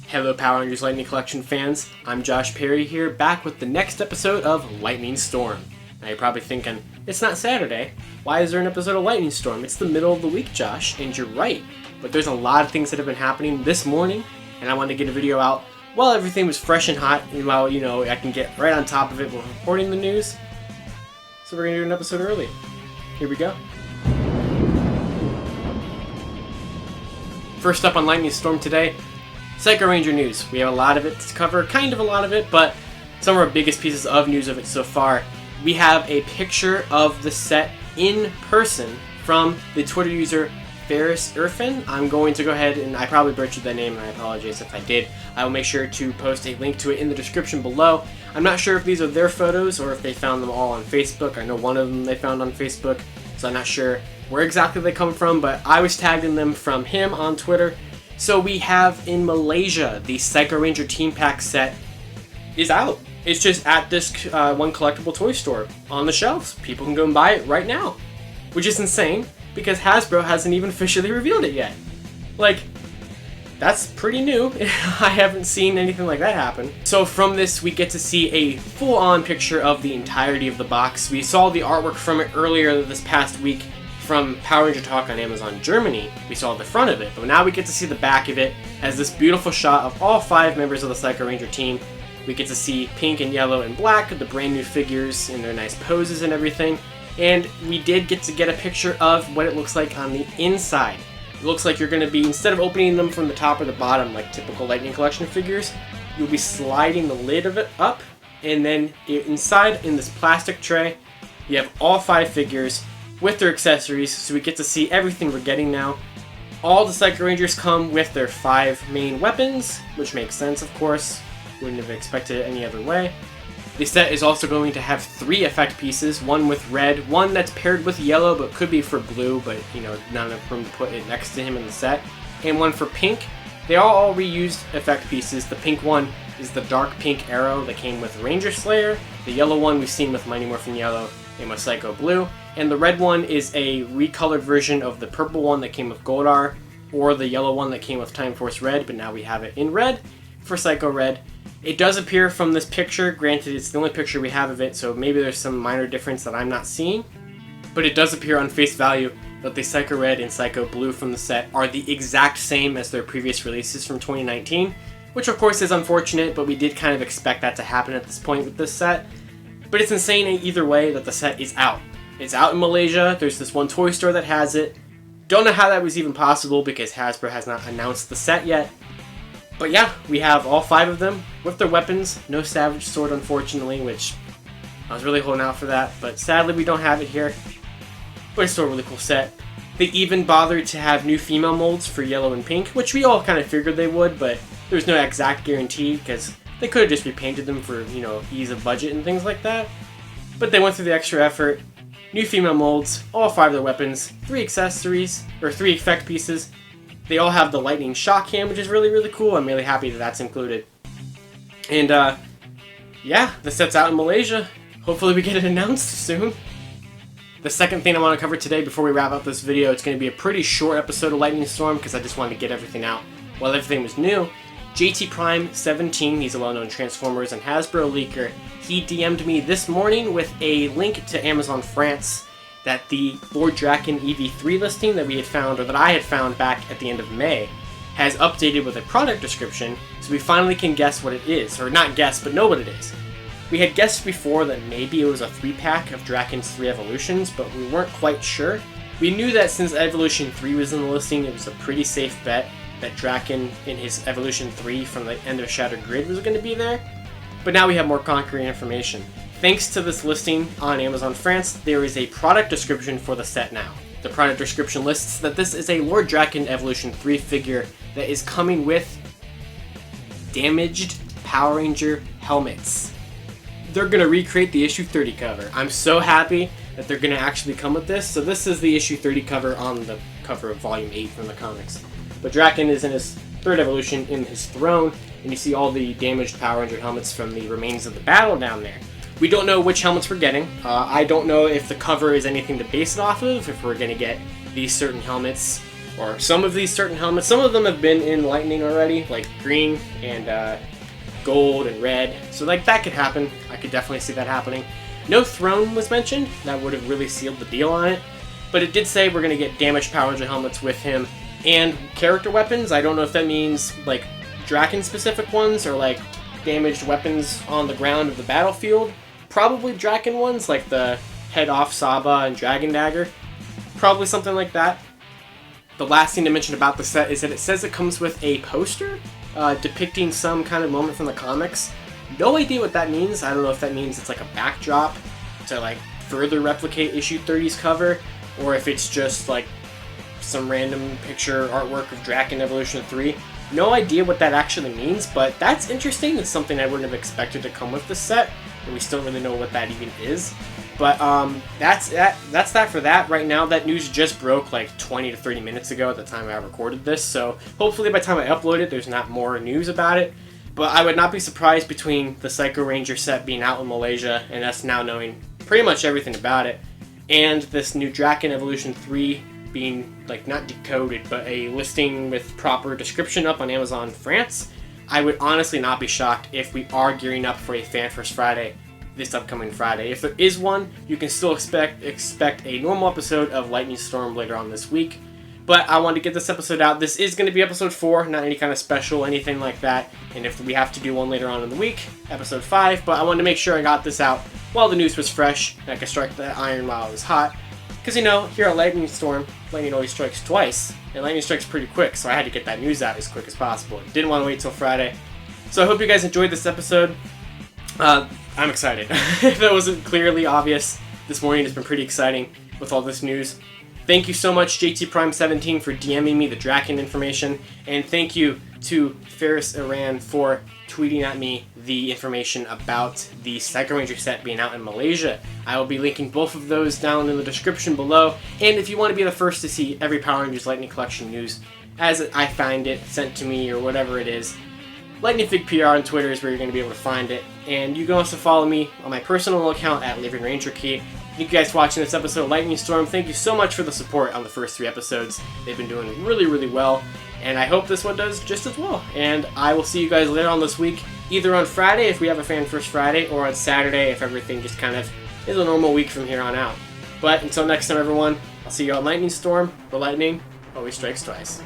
Hello Power Rangers Lightning Collection fans, I'm Josh Perry here, back with the next episode of Lightning Storm. Now you're probably thinking, it's not Saturday, why is there an episode of Lightning Storm? It's the middle of the week, Josh, and you're right. But there's a lot of things that have been happening this morning, and I wanted to get a video out while everything was fresh and hot, and while, I can get right on top of it when reporting the news. So we're going to do an episode early. Here we go. First up on Lightning Storm today, Psycho Ranger news. We have a lot of it to cover, kind of a lot of it, but some of our biggest pieces of news of it so far. We have a picture of the set in person from the Twitter user Ferris Irfin. I'm going to go ahead, and I probably butchered that name, and I apologize if I did. I will make sure to post a link to it in the description below. I'm not sure if these are their photos or if they found them all on Facebook. I know one of them they found on Facebook, so I'm not sure where exactly they come from, but I was tagged in them from him on Twitter. So we have in Malaysia, the Psycho Ranger Team Pack set is out. It's just at this one collectible toy store on the shelves. People can go and buy it right now, which is insane because Hasbro hasn't even officially revealed it yet. Like, that's pretty new. I haven't seen anything like that happen. So from this, we get to see a full-on picture of the entirety of the box. We saw the artwork from it earlier this past week from Power Ranger Talk on Amazon Germany. We saw the front of it, but now we get to see the back of it as this beautiful shot of all 5 members of the Psycho Ranger team. We get to see pink and yellow and black, the brand new figures in their nice poses and everything. And we did get to get a picture of what it looks like on the inside. It looks like you're going to be, instead of opening them from the top or the bottom like typical Lightning Collection figures, you'll be sliding the lid of it up, and then inside in this plastic tray, you have all 5 figures with their accessories, so we get to see everything we're getting now. All the Psycho Rangers come with their 5 main weapons, which makes sense, of course. Wouldn't have expected it any other way. The set is also going to have 3 effect pieces, one with red, one that's paired with yellow but could be for blue, but not enough room to put it next to him in the set, and one for pink. They are all reused effect pieces. The pink one is the dark pink arrow that came with Ranger Slayer. The yellow one we've seen with Mighty Morphin Yellow and with Psycho Blue. And the red one is a recolored version of the purple one that came with Goldar, or the yellow one that came with Time Force Red, but now we have it in red for Psycho Red. It does appear from this picture, granted it's the only picture we have of it, so maybe there's some minor difference that I'm not seeing, but it does appear on face value that the Psycho Red and Psycho Blue from the set are the exact same as their previous releases from 2019, which of course is unfortunate, but we did kind of expect that to happen at this point with this set. But it's insane either way that the set is out. It's out in Malaysia. There's this one toy store that has it. Don't know how that was even possible because Hasbro has not announced the set yet. But yeah, we have all 5 of them with their weapons. No Savage Sword, unfortunately, which I was really holding out for that. But sadly, we don't have it here. But it's still a really cool set. They even bothered to have new female molds for yellow and pink, which we all kind of figured they would, but there's no exact guarantee because they could have just repainted them for, ease of budget and things like that. But they went through the extra effort. New female molds, all 5 of their weapons, 3 accessories, or 3 effect pieces. They all have the lightning shock cam, which is really, really cool. I'm really happy that that's included. And, yeah, the set's out in Malaysia. Hopefully we get it announced soon. The second thing I want to cover today before we wrap up this video, it's going to be a pretty short episode of Lightning Storm because I just wanted to get everything out while everything was new. JT Prime 17, he's a well-known Transformers and Hasbro leaker. He DM'd me this morning with a link to Amazon France that the Lord Drakkon EV3 listing that we had found, or that I had found back at the end of May, has updated with a product description, so we finally can guess what it is. Or not guess, but know what it is. We had guessed before that maybe it was a 3-pack of Drakkon's 3 evolutions, but we weren't quite sure. We knew that since Evolution 3 was in the listing, it was a pretty safe bet that Drakkon in his Evolution 3 from the End of Shattered Grid was going to be there. But now we have more concrete information. Thanks to this listing on Amazon France, there is a product description for the set now. The product description lists that this is a Lord Drakkon Evolution 3 figure that is coming with damaged Power Ranger helmets. They're going to recreate the issue 30 cover. I'm so happy that they're going to actually come with this. So this is the issue 30 cover on the cover of Volume 8 from the comics. But Drakkon is in his 3rd evolution in his throne, and you see all the damaged Power Ranger helmets from the remains of the battle down there. We don't know which helmets we're getting. I don't know if the cover is anything to base it off of, if we're going to get these certain helmets or some of these certain helmets. Some of them have been in Lightning already, like green and gold and red. So like that could happen. I could definitely see that happening. No throne was mentioned. That would have really sealed the deal on it. But it did say we're going to get damaged Power Ranger helmets with him and character weapons. I don't know if that means like Drakkon specific ones or like damaged weapons on the ground of the battlefield. Probably Drakkon ones like the Head Off Saba and Dragon Dagger. Probably something like that. The last thing to mention about the set is that it says it comes with a poster depicting some kind of moment from the comics. No idea what that means. I don't know if that means it's like a backdrop to like further replicate issue 30's cover, or if it's just like some random picture artwork of Drakkon Evolution 3. No idea what that actually means, but that's interesting. It's something I wouldn't have expected to come with the set, and we still don't really know what that even is. But that's that for that. Right now, that news just broke like 20 to 30 minutes ago at the time I recorded this, so hopefully by the time I upload it, there's not more news about it. But I would not be surprised between the Psycho Ranger set being out in Malaysia and us now knowing pretty much everything about it, and this new Drakkon Evolution 3 being like not decoded, but a listing with proper description up on Amazon France. I would honestly not be shocked if we are gearing up for a Fan First Friday this upcoming Friday. If there is one, you can still expect a normal episode of Lightning Storm later on this week. But I wanted to get this episode out. This is going to be episode 4, not any kind of special, anything like that. And if we have to do one later on in the week, episode 5. But I wanted to make sure I got this out while the news was fresh, and I could strike the iron while it was hot. Because, you know, here at Lightning Storm, lightning always strikes twice, and lightning strikes pretty quick, so I had to get that news out as quick as possible. Didn't want to wait till Friday. So I hope you guys enjoyed this episode. I'm excited. If that wasn't clearly obvious, this morning has been pretty exciting with all this news. Thank you so much, JT Prime 17, for DMing me the Drakkon information, and thank you to Ferris Iran for tweeting at me the information about the Psycho Ranger set being out in Malaysia. I will be linking both of those down in the description below, and if you want to be the first to see every Power Rangers Lightning Collection news as I find it, sent to me, or whatever it is, Lightning Fig PR on Twitter is where you're going to be able to find it. And you can also follow me on my personal account at Living Ranger Key. You guys watching this episode of Lightning Storm, thank you so much for the support on the first 3 episodes. They've been doing really, really well, and I hope this one does just as well. And I will see you guys later on this week, either on Friday if we have a Fan First Friday, or on Saturday if everything just kind of is a normal week from here on out. But until next time, everyone, I'll see you on Lightning Storm, where lightning always strikes twice.